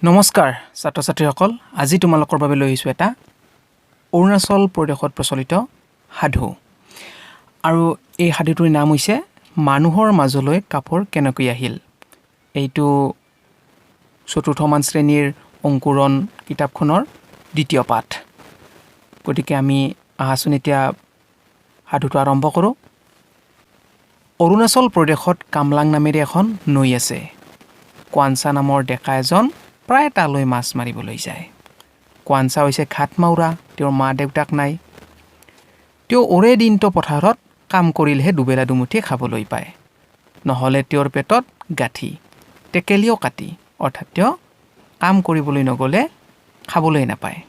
নমস্কাৰ ছাত্ৰ ছাত্ৰীসকল আজি তোমালোকৰ বাবে লৈ আহিছোঁ এটা অৰুণাচল প্ৰদেশত প্ৰচলিত সাধু আৰু এই সাধুটোৰ নাম হৈছে মানুহৰ মাজলৈ কাপোৰ কেনেকৈ আহিল। এইটো চতুৰ্থমান শ্ৰেণীৰ অংকুৰণ কিতাপখনৰ দ্বিতীয় পাঠ। গতিকে আমি আহাচোন এতিয়া সাধুটো আৰম্ভ কৰোঁ। অৰুণাচল প্ৰদেশত কামলাং নামেৰে এখন নৈ আছে। কোৱানচা নামৰ ডেকা এজন প্ৰায় তালৈ মাছ মাৰিবলৈ যায়। কোৱানচা হৈছে ঘাট মাউৰা, তেওঁৰ মা দেউতাক নাই। তেওঁ ওৰে দিনটো পথাৰত কাম কৰিলেহে দুবেলা দুমুঠি খাবলৈ পায়, নহ'লে তেওঁৰ পেটত গাঁঠি টেকেলিও কাটি, অৰ্থাৎ তেওঁ কাম কৰিবলৈ নগ'লে খাবলৈ নাপায়।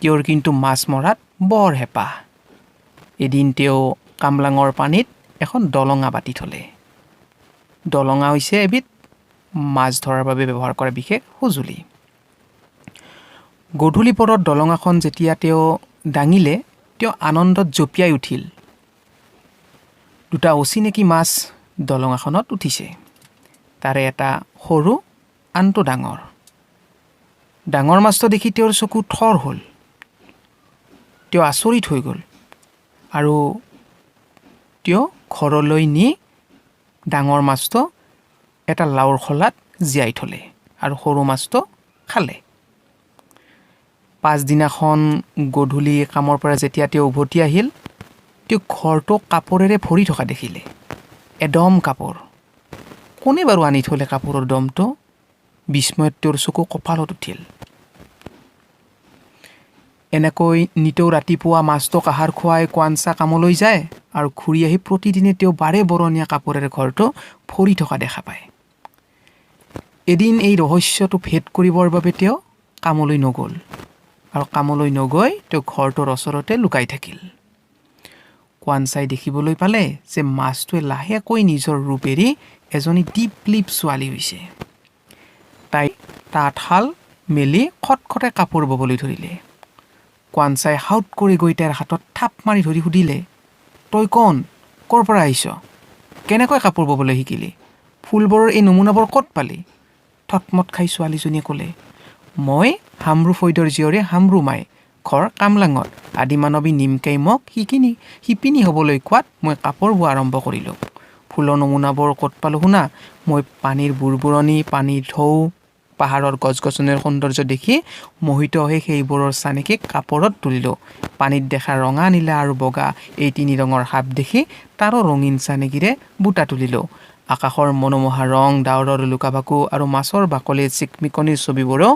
তেওঁৰ কিন্তু মাছ মৰাত বৰ হেঁপাহ। এদিন তেওঁ কামলাঙৰ পানীত এখন দলঙা পাতি থ'লে। দলঙা হৈছে এবিধ মাছ ধৰাৰ বাবে ব্যৱহাৰ কৰা বিশেষ সঁজুলি। গধূলি পৰত দলঙাখন যেতিয়া তেওঁ দাঙিলে, তেওঁ আনন্দত জঁপিয়াই উঠিল। দুটা অচিনাকি মাছ দলঙাখনত উঠিছে। তাৰে এটা সৰু, আনটো ডাঙৰ। ডাঙৰ মাছটো দেখি তেওঁৰ চকু থৰ হ'ল। তেওঁ আচৰিত হৈ গ'ল আৰু তেওঁ ঘৰলৈ নি ডাঙৰ মাছটো এটা লাওৰ খোলাত জীয়াই থ'লে আৰু সৰু মাছটো খালে। পাছদিনাখন গধূলি কামৰ পৰা যেতিয়া তেওঁ উভতি আহিল, তেওঁ ঘৰটো কাপোৰেৰে ভৰি থকা দেখিলে। এদম কাপোৰ। কোনে বাৰু আনি থ'লে কাপোৰৰ দমটো? বিস্ময়ত তেওঁৰ চকু কঁপালত উঠিল। এনেকৈ নিতৌ ৰাতিপুৱা মাছটোক আহাৰ খুৱাই কোৱানচা কামলৈ যায় আৰু ঘূৰি আহি প্ৰতিদিনে তেওঁ বাৰে বৰণীয়া কাপোৰেৰে ঘৰটো ভৰি থকা দেখা পায়। এদিন এই ৰহস্যটো ভেদ কৰিবৰ বাবে তেওঁ কামলৈ নগ'ল আৰু কামলৈ নগৈ তেওঁ ঘৰটোৰ ওচৰতে লুকাই থাকিল। কোৱানচাই দেখিবলৈ পালে যে মাছটোৱে লাহেকৈ নিজৰ ৰূপ এৰি এজনী দীপ-লিপ ছোৱালী হৈছে। তাই তাঁতশাল মেলি খটখটে কাপোৰ ববলৈ ধৰিলে। কোৱানচাই হাউত কৰি গৈ তাইৰ হাতত থাপ মাৰি ধৰি সুধিলে, তই কোন? ক'ৰ পৰা আহিছ? কেনেকৈ কাপোৰ ববলৈ শিকিলি? ফুলবোৰৰ এই নমুনাবোৰ ক'ত পালি? থতমত খাই ছোৱালীজনীয়ে ক'লে, মই হামৰু ফৈদৰ জীয়ৰী হামৰু মাই, ঘৰ কামলাঙত। আদিমানৱী নিমকাই মোক শিপিনী হ'বলৈ কোৱাত মই কাপোৰ বোৱা আৰম্ভ কৰিলোঁ। ফুলৰ নমুনাবোৰ ক'ত পালোঁ শুনা। মই পানীৰ বুৰবুৰণি, পানীৰ ঢৌ, পাহাৰৰ গছ-গছনিৰ সৌন্দৰ্য দেখি মোহিত হৈ সেইবোৰৰ চানেকি কাপোৰত তুলিলোঁ। পানীত দেখা ৰঙা, নীলা আৰু বগা এই তিনি ৰঙৰ সাপ দেখি তাৰো ৰঙীন চানেকিৰে বুটা তুলিলোঁ। আকাশৰ মনোমোহা ৰং, ডাৱৰৰ লুকা-ভাকু আৰু মাছৰ বাকলিৰ চিকমিকনিৰ ছবিবোৰো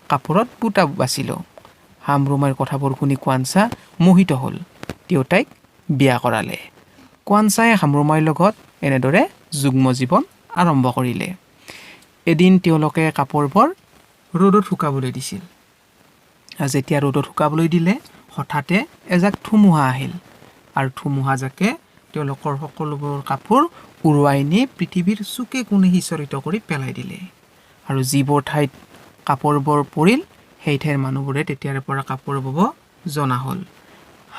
কাপোৰত বুটা বাচিলোঁ। হামৰুমাইৰ কথাবোৰ শুনি কোৱানচা মোহিত হ'ল। তেওঁ তাইক বিয়া কৰালে। কোৱানচাই হামৰুমাইৰ লগত এনেদৰে যুগ্ম জীৱন আৰম্ভ কৰিলে। এদিন তেওঁলোকে কাপোৰবোৰ ৰ'দত শুকাবলৈ দিছিল। যেতিয়া ৰ'দত শুকাবলৈ দিলে, হঠাতে এজাক ধুমুহা আহিল আৰু ধুমুহাজাকে তেওঁলোকৰ সকলোবোৰ কাপোৰ উৰুৱাই নি পৃথিৱীৰ চুকে কোণে সিঁচৰিত কৰি পেলাই দিলে। আৰু যিবোৰ ঠাইত কাপোৰবোৰ পৰিল, সেই ঠাইৰ মানুহবোৰে তেতিয়াৰ পৰা কাপোৰ বব জনা হ'ল।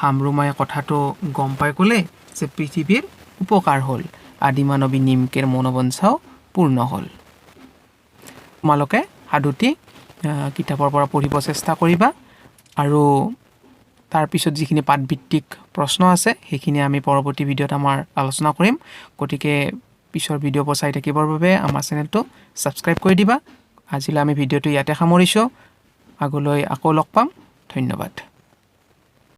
হামৰুমায়ে কথাটো গম পাই ক'লে যে পৃথিৱীৰ উপকাৰ হ'ল, আদিমানৱী নিমকেৰ মনোবাঞ্ছাও পূৰ্ণ হ'ল। তোমালোকে সাধুটি কিতাপৰ পৰা পঢ়িব চেষ্টা কৰিবা আৰু তাৰপিছত যিখিনি পাঠভিত্তিক প্ৰশ্ন আছে সেইখিনি আমি পৰৱৰ্তী ভিডিঅ'ত আমাৰ আলোচনা কৰিম। গতিকে পিছৰ ভিডিঅ'বোৰ চাই থাকিবৰ বাবে আমাৰ চেনেলটো ছাবস্ক্ৰাইব কৰি দিবা। আজিলৈ আমি ভিডিঅ'টো ইয়াতে সামৰিছোঁ। আগলৈ আকৌ লগ পাম। ধন্যবাদ।